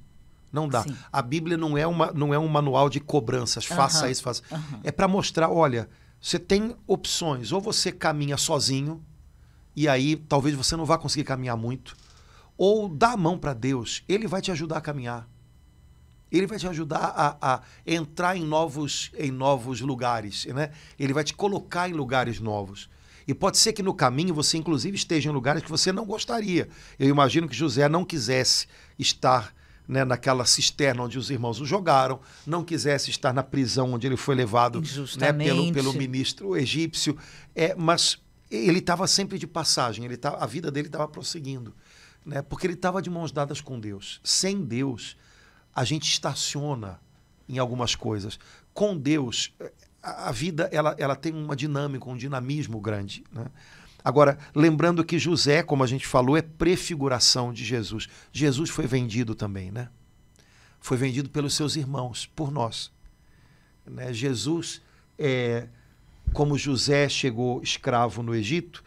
Não dá. Sim. A Bíblia não é um manual de cobranças. Faça isso, faça. É para mostrar, olha, você tem opções. Ou você caminha sozinho, e aí talvez você não vá conseguir caminhar muito. Ou dá a mão para Deus. Ele vai te ajudar a caminhar. Ele vai te ajudar a entrar em novos lugares, né? Ele vai te colocar em lugares novos. E pode ser que no caminho você, inclusive, esteja em lugares que você não gostaria. Eu imagino que José não quisesse estar, né, naquela cisterna onde os irmãos o jogaram, não quisesse estar na prisão onde ele foi levado, né, pelo ministro egípcio. Mas ele estava sempre de passagem, a vida dele estava prosseguindo, né, porque ele estava de mãos dadas com Deus. Sem Deus, a gente estaciona em algumas coisas. Com Deus, a vida ela tem uma dinâmica, um dinamismo grande, né? Agora, lembrando que José, como a gente falou, é prefiguração de Jesus. Jesus foi vendido também, né? Foi vendido pelos seus irmãos, por nós, né? Jesus, como José chegou escravo no Egito,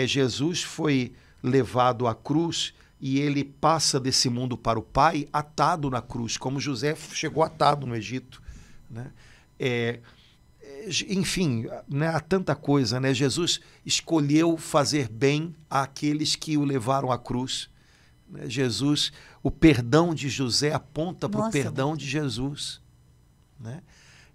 Jesus foi levado à cruz e ele passa desse mundo para o Pai atado na cruz, como José chegou atado no Egito, né? Enfim, né, há tanta coisa, né? Jesus escolheu fazer bem àqueles que o levaram à cruz, né? Jesus, o perdão de José aponta para o perdão de Jesus, né?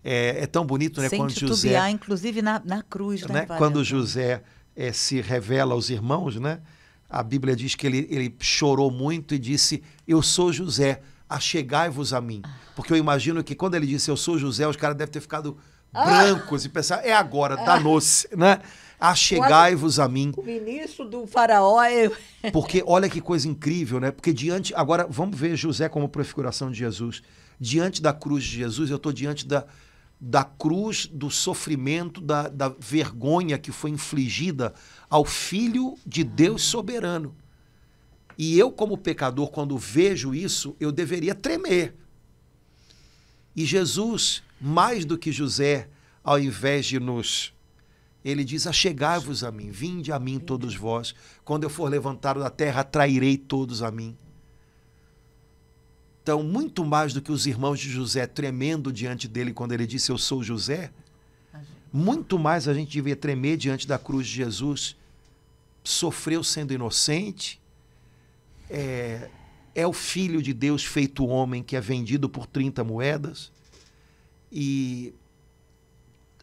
É tão bonito, né? Sem quando titubear, José, inclusive na cruz, né? Quando José se revela aos irmãos, né? A Bíblia diz que ele chorou muito e disse: eu sou José, achegai-vos a mim. Porque eu imagino que quando ele disse eu sou José, os caras devem ter ficado brancos e pensar, agora, danou-se, né? Achegai-vos a mim. O ministro do faraó Porque olha que coisa incrível, né? Porque agora vamos ver José como prefiguração de Jesus. Diante da cruz de Jesus, eu estou diante da cruz, do sofrimento, da vergonha que foi infligida ao Filho de Deus soberano. E eu, como pecador, quando vejo isso, eu deveria tremer. E Jesus, mais do que José, ao invés de ele diz: achegai-vos a mim, vinde a mim todos vós, quando eu for levantado da terra, atrairei todos a mim. Então, muito mais do que os irmãos de José tremendo diante dele quando ele disse eu sou José, muito mais a gente devia tremer diante da cruz de Jesus. Sofreu sendo inocente, é o Filho de Deus feito homem que é vendido por 30 moedas, e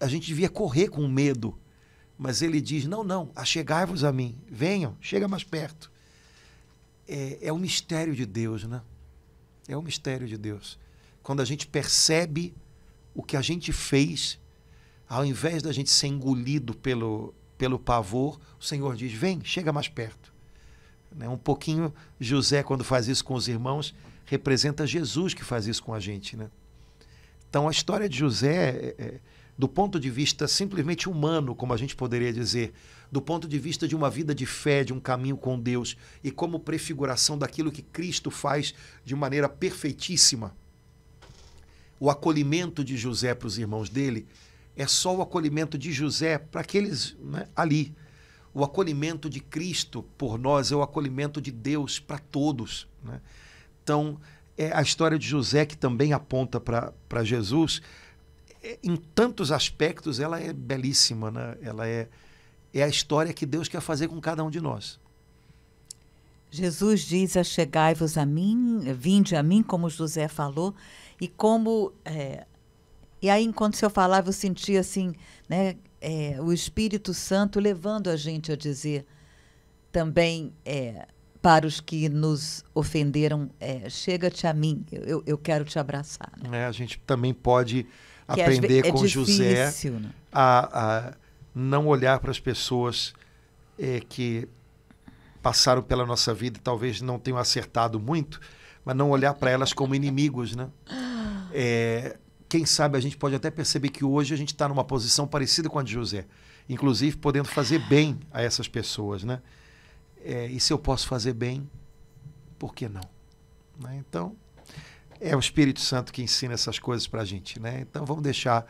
a gente devia correr com medo, mas ele diz: não, achegai-vos a mim, venham, chega mais perto. É o mistério de Deus, né? É o mistério de Deus. Quando a gente percebe o que a gente fez, ao invés da gente ser engolido pelo pavor, o Senhor diz: vem, chega mais perto. Um pouquinho, José, quando faz isso com os irmãos, representa Jesus que faz isso com a gente, né? Então, a história de José, do ponto de vista simplesmente humano, como a gente poderia dizer, do ponto de vista de uma vida de fé, de um caminho com Deus, e como prefiguração daquilo que Cristo faz de maneira perfeitíssima, o acolhimento de José para os irmãos dele é só o acolhimento de José para aqueles, né, ali. O acolhimento de Cristo por nós é o acolhimento de Deus para todos, né? Então, a história de José, que também aponta para Jesus, em tantos aspectos, ela é belíssima, né? Ela é a história que Deus quer fazer com cada um de nós. Jesus diz: achegai-vos a mim, vinde a mim, como José falou, e como... E aí, enquanto o senhor falava, eu sentia assim, né, o Espírito Santo levando a gente a dizer também para os que nos ofenderam, chega-te a mim, eu quero te abraçar. Né? A gente também pode aprender com difícil, José, né? a não olhar para as pessoas que passaram pela nossa vida e talvez não tenham acertado muito, mas não olhar para elas como inimigos, né? Quem sabe a gente pode até perceber que hoje a gente está numa posição parecida com a de José, inclusive podendo fazer bem a essas pessoas, né? E se eu posso fazer bem, por que não? Né? Então, é o Espírito Santo que ensina essas coisas para a gente, né? Então vamos deixar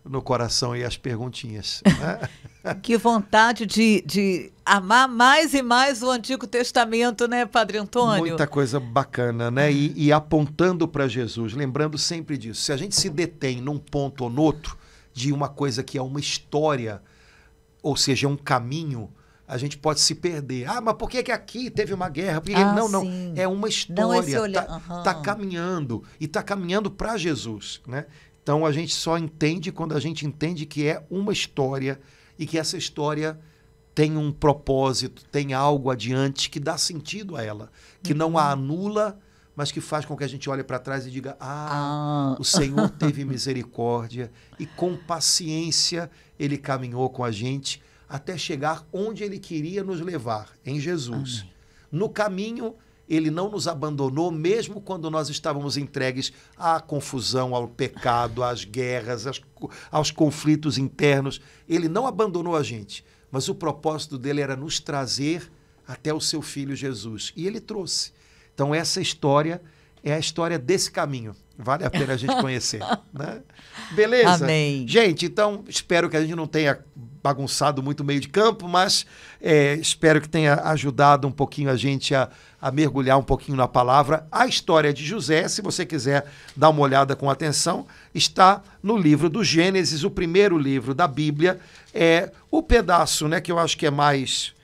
no coração e as perguntinhas. Né? Que vontade de amar mais e mais o Antigo Testamento, né, Padre Antônio? Muita coisa bacana, né? E apontando para Jesus, lembrando sempre disso. Se a gente se detém num ponto ou no outro de uma coisa que é uma história, ou seja, um caminho, a gente pode se perder. Ah, mas por que aqui teve uma guerra? Não, sim. é uma história. Tá Uhum. caminhando, e está caminhando para Jesus, né? Então a gente só entende quando a gente entende que é uma história e que essa história tem um propósito, tem algo adiante que dá sentido a ela, que não a anula, mas que faz com que a gente olhe para trás e diga, o Senhor teve misericórdia e com paciência Ele caminhou com a gente até chegar onde Ele queria nos levar, em Jesus. Amém. No caminho, Ele não nos abandonou, mesmo quando nós estávamos entregues à confusão, ao pecado, às guerras, aos conflitos internos. Ele não abandonou a gente, mas o propósito dele era nos trazer até o seu Filho Jesus. E Ele trouxe. Então essa história é a história desse caminho. Vale a pena a gente conhecer. Né? Beleza? Amém. Gente, então espero que a gente não tenha bagunçado muito o meio de campo, mas espero que tenha ajudado um pouquinho a gente a mergulhar um pouquinho na palavra. A história de José, se você quiser dar uma olhada com atenção, está no livro do Gênesis, o primeiro livro da Bíblia. O pedaço, né, que eu acho que é mais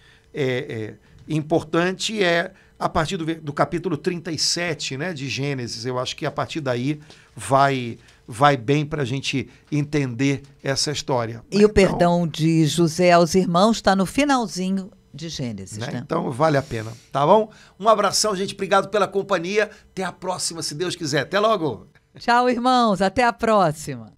importante é a partir do capítulo 37, né, de Gênesis. Eu acho que a partir daí vai bem para a gente entender essa história. E o perdão de José aos irmãos está no finalzinho de Gênesis, né? Então vale a pena, tá bom? Um abração, gente. Obrigado pela companhia. Até a próxima, se Deus quiser. Até logo. Tchau, irmãos. Até a próxima.